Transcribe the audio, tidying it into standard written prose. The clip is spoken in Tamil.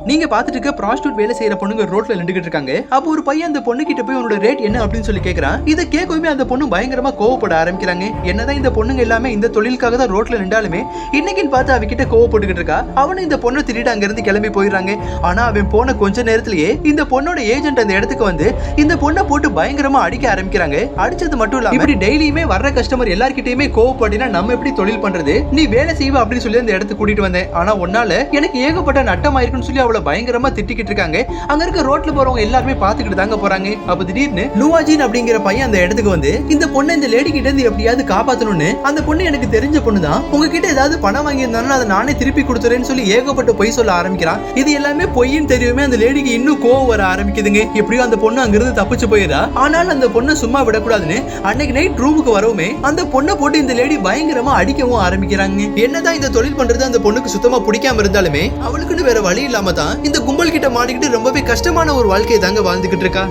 நீங்க பாத்துட்டு இருக்க ப்ராஸ்டியூட் வேலை செய்யற பொண்ணுங்க ரோட்ல நின்றுகிட்டு இருக்காங்க. அப்போ ஒரு பையன் அந்த பொண்ணு கிட்ட போய் உன்னோட ரேட் என்ன அப்படின்னு சொல்லி கேக்குறான். இதை கேட்கவே அந்த பொண்ணு பயங்கரமா கோவப்பட ஆரம்பிக்கிறாங்க. என்னதான் இந்த பொண்ணுங்க எல்லாமே இந்த தொழிலுக்காக தான் ரோட்ல நின்றாலுமே இன்னைக்குன்னு பார்த்து அவகிட்ட கோவப்பட்டுக்கிட்டு இருக்கா. அவனு இந்த பொண்ணை திருட்டு அங்க இருந்து கிளம்பி போயிடுறாங்க. ஆனா அவன் போன கொஞ்ச நேரத்திலேயே இந்த பொண்ணோட ஏஜென்ட் அந்த இடத்துக்கு வந்து இந்த பொண்ணை போட்டு பயங்கரமா அடிக்க ஆரம்பிக்கிறாங்க. அடிச்சது மட்டும் இல்லாம இப்படி டெய்லியுமே வர்ற கஸ்டமர் எல்லார்கிட்டயுமே கோவப்படினா நம்ம எப்படி தொழில் பண்றது, நீ வேலை செய்வ அப்படின்னு சொல்லி அந்த இடத்துக்கு கூட்டிட்டு வந்தேன். ஆனா உன்னால எனக்கு ஏகப்பட்ட நட்டம் ஆயிருக்குன்னு சொல்லி அவளை பயங்கரமா திட்டிக்கிட்டு இருக்காங்க. அங்க இருக்க ரோட்ல போறவங்க எல்லாருமே பாத்துக்கிட்டு தாங்க போறாங்க. அப்ப திடீர்னு லுவாஜின் அப்படிங்கிற பையன் அந்த இடத்துக்கு வந்து இந்த பொண்ணை இந்த லேடி கிட்ட இருந்து எப்படியாவது காப்பாத்தணும்னு, அந்த பொண்ணு எனக்கு தெரிஞ்ச பொண்ணு தான், உங்ககிட்ட ஏதாவது பணம் வாங்கி இருந்தாலும் அதை நானே திருப்பி கொடுத்துறேன்னு சொல்லி ஏகப்பட்ட பொய் சொல்ல ஆரம்பிக்கிறான். இது எல்லாமே பொய்ன்னு தெரியுமே அந்த லேடிக்கு இன்னும் கோவம் வர ஆரம்பிக்குதுங்க. எப்படியோ அந்த பொண்ணு அங்கிருந்து தப்பிச்சு போயிடா. ஆனால் அந்த பொண்ணை சும்மா விடக்கூடாதுன்னு அன்னைக்கு நைட் ரூமுக்கு வரவுமே அந்த பொண்ணை போட்டு இந்த லேடி பயங்கரமா அடிக்கவும் ஆரம்பிக்கிறாங்க. என்னதான் இந்த தொழில் பண்றது அந்த பொண்ணுக்கு சுத்தமா பிடிக்காம இருந்தாலுமே அவளுக்குன்னு வேற வழி இல்லாம தான் இந்த கும்பல் கிட்ட மாட்டிக்கிட்டு ரொம்பவே கஷ்டமான ஒரு வாழ்க்கையை தாங்க வாழ்ந்துகிட்டு இருக்கா.